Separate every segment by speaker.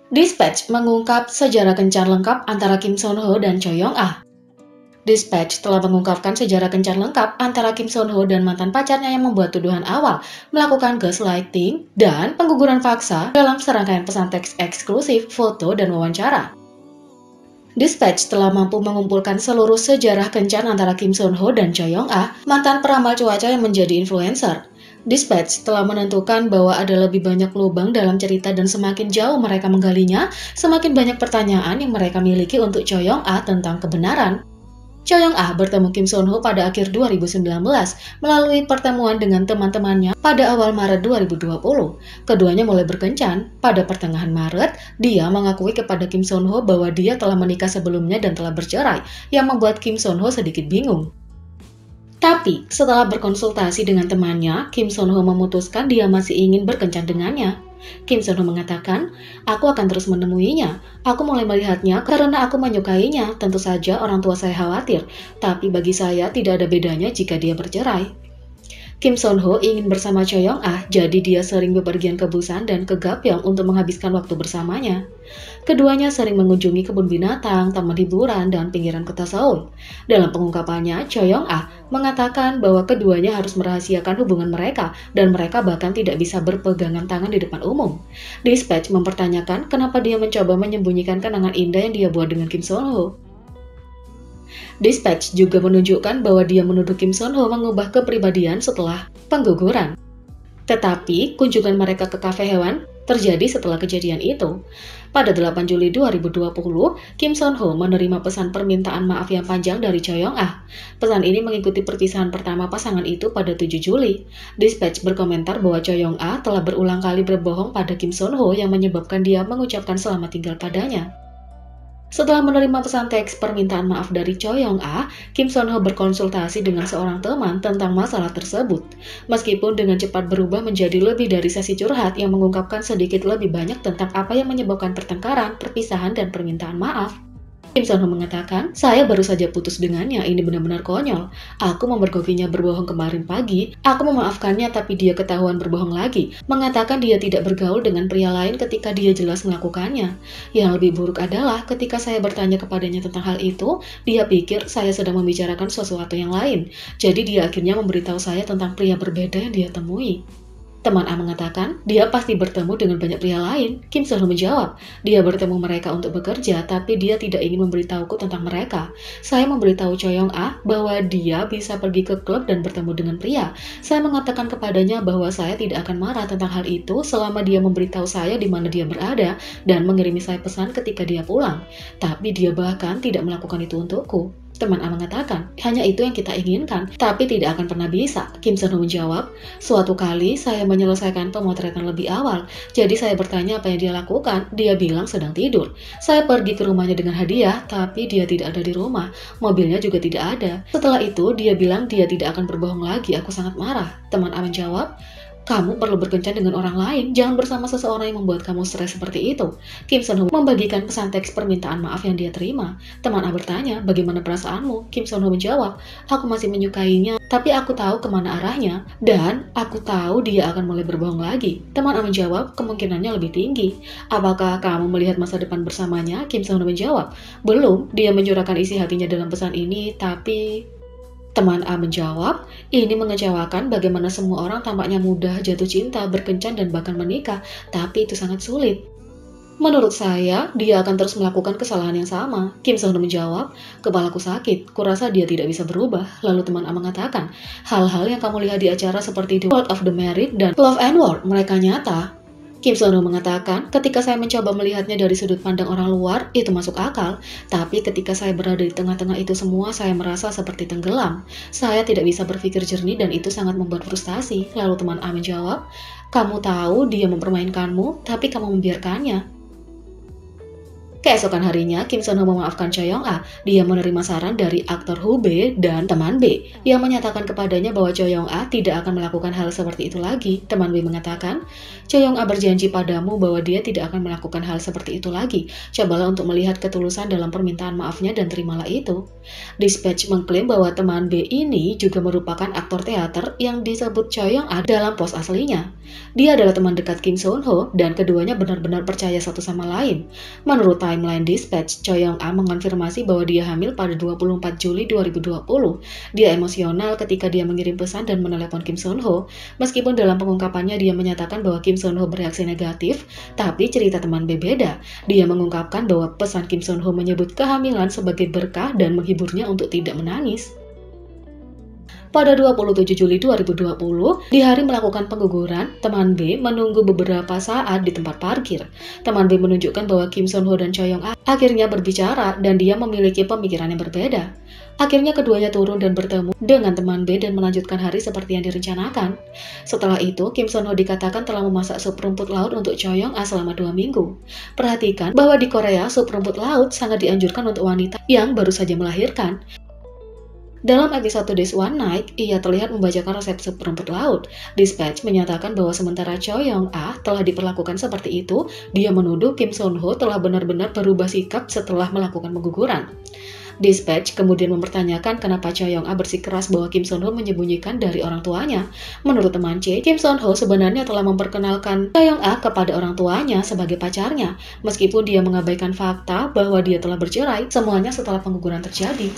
Speaker 1: Dispatch mengungkap sejarah kencan lengkap antara Kim Son Ho dan Choi Young Ah. Dispatch telah mengungkapkan sejarah kencan lengkap antara Kim Son Ho dan mantan pacarnya yang membuat tuduhan awal, melakukan gaslighting, dan pengguguran paksa dalam serangkaian pesan teks eksklusif, foto, dan wawancara. Dispatch telah mampu mengumpulkan seluruh sejarah kencan antara Kim Son Ho dan Choi Young Ah, mantan peramal cuaca yang menjadi influencer. Dispatch telah menentukan bahwa ada lebih banyak lubang dalam cerita dan semakin jauh mereka menggalinya, semakin banyak pertanyaan yang mereka miliki untuk Choi Young Ah tentang kebenaran. Choi Young Ah bertemu Kim Son Ho pada akhir 2019 melalui pertemuan dengan teman-temannya pada awal Maret 2020. Keduanya mulai berkencan. Pada pertengahan Maret, dia mengakui kepada Kim Son Ho bahwa dia telah menikah sebelumnya dan telah bercerai, yang membuat Kim Son Ho sedikit bingung. Tapi, setelah berkonsultasi dengan temannya, Kim Son Ho memutuskan dia masih ingin berkencan dengannya. Kim Son Ho mengatakan, "Aku akan terus menemuinya. Aku mulai melihatnya karena aku menyukainya. Tentu saja orang tua saya khawatir, tapi bagi saya tidak ada bedanya jika dia bercerai." Kim Son Ho ingin bersama Choi Young Ah, jadi dia sering bepergian ke Busan dan ke Gapyeong untuk menghabiskan waktu bersamanya. Keduanya sering mengunjungi kebun binatang, taman hiburan, dan pinggiran kota Seoul. Dalam pengungkapannya, Choi Young Ah mengatakan bahwa keduanya harus merahasiakan hubungan mereka dan mereka bahkan tidak bisa berpegangan tangan di depan umum. Dispatch mempertanyakan kenapa dia mencoba menyembunyikan kenangan indah yang dia buat dengan Kim Son Ho. Dispatch juga menunjukkan bahwa dia menuduh Kim Son Ho mengubah kepribadian setelah pengguguran. Tetapi, kunjungan mereka ke kafe hewan terjadi setelah kejadian itu. Pada 8 Juli 2020, Kim Son Ho menerima pesan permintaan maaf yang panjang dari Choi Young Ah. Pesan ini mengikuti perpisahan pertama pasangan itu pada 7 Juli. Dispatch berkomentar bahwa Choi Young Ah telah berulang kali berbohong pada Kim Son Ho yang menyebabkan dia mengucapkan selamat tinggal padanya. Setelah menerima pesan teks permintaan maaf dari Choi Young Ah, Kim Son Ho berkonsultasi dengan seorang teman tentang masalah tersebut. Meskipun dengan cepat berubah menjadi lebih dari sesi curhat yang mengungkapkan sedikit lebih banyak tentang apa yang menyebabkan pertengkaran, perpisahan, dan permintaan maaf. Kim Son Ho mengatakan, "Saya baru saja putus dengannya, ini benar-benar konyol. Aku memergokinya berbohong kemarin pagi, aku memaafkannya tapi dia ketahuan berbohong lagi, mengatakan dia tidak bergaul dengan pria lain ketika dia jelas melakukannya. Yang lebih buruk adalah ketika saya bertanya kepadanya tentang hal itu, dia pikir saya sedang membicarakan sesuatu yang lain. Jadi dia akhirnya memberitahu saya tentang pria berbeda yang dia temui." Teman A mengatakan, dia pasti bertemu dengan banyak pria lain. Kim Son Ho menjawab, dia bertemu mereka untuk bekerja, tapi dia tidak ingin memberitahuku tentang mereka. Saya memberitahu Choi Young Ah bahwa dia bisa pergi ke klub dan bertemu dengan pria. Saya mengatakan kepadanya bahwa saya tidak akan marah tentang hal itu selama dia memberitahu saya di mana dia berada dan mengirimi saya pesan ketika dia pulang. Tapi dia bahkan tidak melakukan itu untukku. Teman A mengatakan, hanya itu yang kita inginkan, tapi tidak akan pernah bisa. Kim Son Ho menjawab, suatu kali saya menyelesaikan pemotretan lebih awal, jadi saya bertanya apa yang dia lakukan, dia bilang sedang tidur. Saya pergi ke rumahnya dengan hadiah, tapi dia tidak ada di rumah, mobilnya juga tidak ada. Setelah itu, dia bilang dia tidak akan berbohong lagi, aku sangat marah. Teman A menjawab, kamu perlu berkencan dengan orang lain, jangan bersama seseorang yang membuat kamu stres seperti itu. Kim Son Ho membagikan pesan teks permintaan maaf yang dia terima. Teman A bertanya, bagaimana perasaanmu? Kim Son Ho menjawab, aku masih menyukainya, tapi aku tahu kemana arahnya, dan aku tahu dia akan mulai berbohong lagi. Teman A menjawab, kemungkinannya lebih tinggi. Apakah kamu melihat masa depan bersamanya? Kim Son Ho menjawab, belum, dia mencurahkan isi hatinya dalam pesan ini, tapi... Teman A menjawab, ini mengecewakan bagaimana semua orang tampaknya mudah jatuh cinta, berkencan, dan bahkan menikah, tapi itu sangat sulit. Menurut saya, dia akan terus melakukan kesalahan yang sama. Kim Son Ho menjawab, kepalaku sakit, kurasa dia tidak bisa berubah. Lalu teman A mengatakan, hal-hal yang kamu lihat di acara seperti The World of the Married dan Love and War, mereka nyata. Kim Son Ho mengatakan, ketika saya mencoba melihatnya dari sudut pandang orang luar, itu masuk akal. Tapi ketika saya berada di tengah-tengah itu semua, saya merasa seperti tenggelam. Saya tidak bisa berpikir jernih dan itu sangat membuat frustasi. Lalu teman A menjawab, kamu tahu dia mempermainkanmu, tapi kamu membiarkannya. Keesokan harinya, Kim Son Ho memaafkan Choi Young Ah. Dia menerima saran dari aktor Hu B dan teman B yang menyatakan kepadanya bahwa Choi Young Ah tidak akan melakukan hal seperti itu lagi. Teman B mengatakan, Choi Young Ah berjanji padamu bahwa dia tidak akan melakukan hal seperti itu lagi. Cobalah untuk melihat ketulusan dalam permintaan maafnya dan terimalah itu. Dispatch mengklaim bahwa teman B ini juga merupakan aktor teater yang disebut Choi Young Ah dalam pos aslinya. Dia adalah teman dekat Kim Son Ho dan keduanya benar-benar percaya satu sama lain. Menurut timeline Dispatch, Choi Young Ah mengonfirmasi bahwa dia hamil pada 24 Juli 2020. Dia emosional ketika dia mengirim pesan dan menelepon Kim Son Ho. Meskipun dalam pengungkapannya dia menyatakan bahwa Kim Son Ho bereaksi negatif, tapi cerita teman B beda. Dia mengungkapkan bahwa pesan Kim Son Ho menyebut kehamilan sebagai berkah dan menghiburnya untuk tidak menangis. Pada 27 Juli 2020, di hari melakukan pengguguran, teman B menunggu beberapa saat di tempat parkir. Teman B menunjukkan bahwa Kim Son Ho dan Choi Young Ah akhirnya berbicara dan dia memiliki pemikiran yang berbeda. Akhirnya keduanya turun dan bertemu dengan teman B dan melanjutkan hari seperti yang direncanakan. Setelah itu, Kim Son Ho dikatakan telah memasak sup rumput laut untuk Choi Young Ah selama 2 minggu. Perhatikan bahwa di Korea, sup rumput laut sangat dianjurkan untuk wanita yang baru saja melahirkan. Dalam episode Days One Night, ia terlihat membacakan resep sup rumput laut. Dispatch menyatakan bahwa sementara Choi Young Ah telah diperlakukan seperti itu, dia menuduh Kim Son Ho telah benar-benar berubah sikap setelah melakukan pengguguran. Dispatch kemudian mempertanyakan kenapa Choi Young Ah bersikeras bahwa Kim Son Ho menyembunyikan dari orang tuanya. Menurut teman C, Kim Son Ho sebenarnya telah memperkenalkan Choi Young Ah kepada orang tuanya sebagai pacarnya, meskipun dia mengabaikan fakta bahwa dia telah bercerai, semuanya setelah pengguguran terjadi.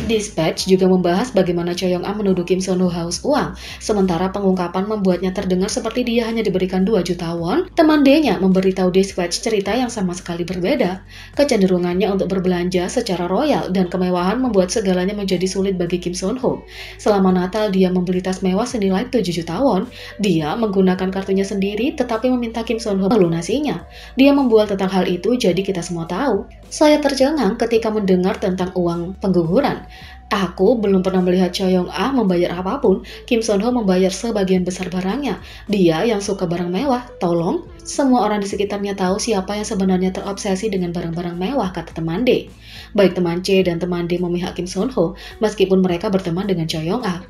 Speaker 1: Dispatch juga membahas bagaimana Choi Young Ah menuduh Kim Son Ho haus uang, sementara pengungkapan membuatnya terdengar seperti dia hanya diberikan 2 juta won. Teman D-nya memberitahu Dispatch cerita yang sama sekali berbeda. Kecenderungannya untuk berbelanja secara royal dan kemewahan membuat segalanya menjadi sulit bagi Kim Son Ho. Selama Natal dia membeli tas mewah senilai 7 juta won. Dia menggunakan kartunya sendiri tetapi meminta Kim Son Ho melunasinya. Dia membual tentang hal itu jadi kita semua tahu. Saya tercengang ketika mendengar tentang uang pengguguran. Aku belum pernah melihat Choi Young Ah membayar apapun. Kim Son Ho membayar sebagian besar barangnya. Dia yang suka barang mewah. Tolong, semua orang di sekitarnya tahu siapa yang sebenarnya terobsesi dengan barang-barang mewah, kata teman D. Baik teman C dan teman D memihak Kim Son Ho, meskipun mereka berteman dengan Choi Young Ah.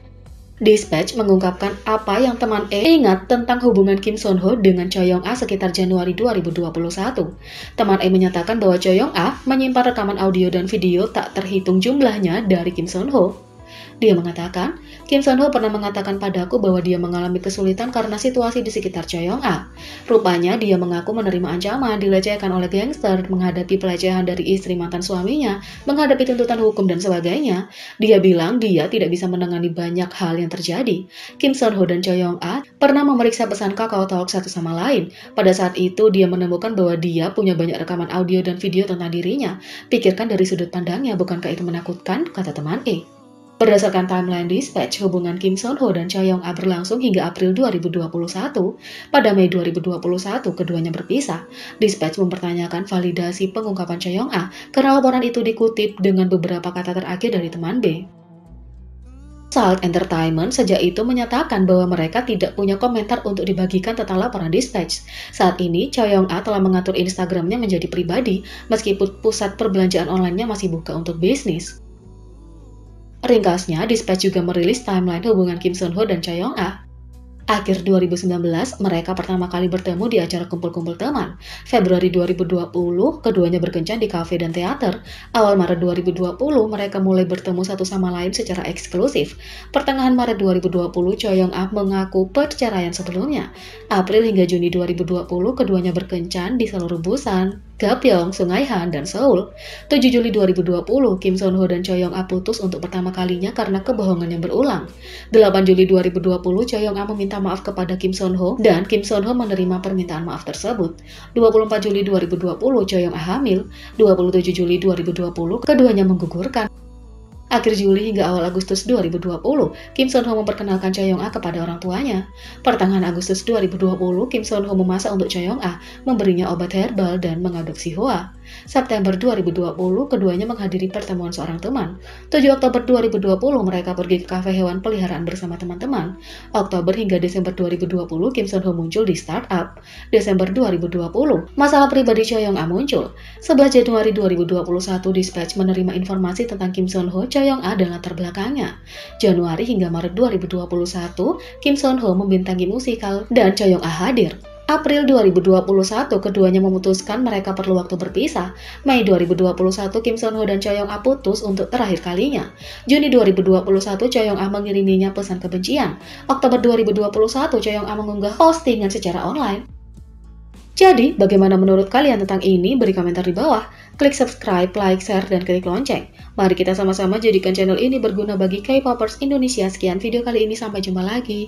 Speaker 1: Dispatch mengungkapkan apa yang teman E ingat tentang hubungan Kim Son Ho dengan Choi Young Ah sekitar Januari 2021. Teman E menyatakan bahwa Choi Young Ah menyimpan rekaman audio dan video tak terhitung jumlahnya dari Kim Son Ho. Dia mengatakan, Kim Son Ho pernah mengatakan padaku bahwa dia mengalami kesulitan karena situasi di sekitar Choi Young Ah. Rupanya dia mengaku menerima ancaman, dilecehkan oleh gangster, menghadapi pelecehan dari istri mantan suaminya, menghadapi tuntutan hukum dan sebagainya. Dia bilang dia tidak bisa menangani banyak hal yang terjadi. Kim Son Ho dan Choi Young Ah pernah memeriksa pesan Kakao Talk satu sama lain. Pada saat itu dia menemukan bahwa dia punya banyak rekaman audio dan video tentang dirinya. Pikirkan dari sudut pandangnya, bukankah itu menakutkan? Kata teman E. Berdasarkan timeline Dispatch, hubungan Kim Son Ho dan Choi Young Ah berlangsung hingga April 2021. Pada Mei 2021, keduanya berpisah. Dispatch mempertanyakan validasi pengungkapan Choi Young Ah karena laporan itu dikutip dengan beberapa kata terakhir dari teman B. Salt Entertainment sejak itu menyatakan bahwa mereka tidak punya komentar untuk dibagikan tentang laporan Dispatch. Saat ini, Choi Young Ah telah mengatur Instagramnya menjadi pribadi, meskipun pusat perbelanjaan online-nya masih buka untuk bisnis. Ringkasnya, Dispatch juga merilis timeline hubungan Kim Son Ho dan Choi Young Ah. Akhir 2019, mereka pertama kali bertemu di acara kumpul-kumpul teman. Februari 2020, keduanya berkencan di kafe dan teater. Awal Maret 2020, mereka mulai bertemu satu sama lain secara eksklusif. Pertengahan Maret 2020, Choi Young Ah mengaku perceraian sebelumnya. April hingga Juni 2020, keduanya berkencan di seluruh Busan, Gapyeong, Sungai Han, dan Seoul. 7 Juli 2020, Kim Son Ho dan Choi Young Ah putus untuk pertama kalinya karena kebohongan yang berulang. 8 Juli 2020, Choi Young Ah meminta maaf kepada Kim Son Ho dan Kim Son Ho menerima permintaan maaf tersebut. 24 Juli 2020, Choi Young Ah hamil. 27 Juli 2020, keduanya menggugurkan. Akhir Juli hingga awal Agustus 2020, Kim Son Ho memperkenalkan Choi Young Ah kepada orang tuanya. Pertengahan Agustus 2020, Kim Son Ho memasak untuk Choi Young Ah, memberinya obat herbal dan mengadopsi Hoa. September 2020, keduanya menghadiri pertemuan seorang teman. 7 Oktober 2020, mereka pergi ke kafe hewan peliharaan bersama teman-teman. Oktober hingga Desember 2020, Kim Son Ho muncul di startup. Desember 2020, masalah pribadi Choi Young-ah muncul. 11 Januari 2021, Dispatch menerima informasi tentang Kim Son Ho, Choi Young-ah dan latar belakangnya. Januari hingga Maret 2021, Kim Son Ho membintangi musikal dan Choi Young-ah hadir. April 2021, keduanya memutuskan mereka perlu waktu berpisah. Mei 2021, Kim Son Ho dan Choi Young-ah putus untuk terakhir kalinya. Juni 2021, Choi Young-ah mengiriminya pesan kebencian. Oktober 2021, Choi Young-ah mengunggah postingan secara online. Jadi, bagaimana menurut kalian tentang ini? Beri komentar di bawah. Klik subscribe, like, share, dan klik lonceng. Mari kita sama-sama jadikan channel ini berguna bagi K-popers Indonesia. Sekian video kali ini, sampai jumpa lagi.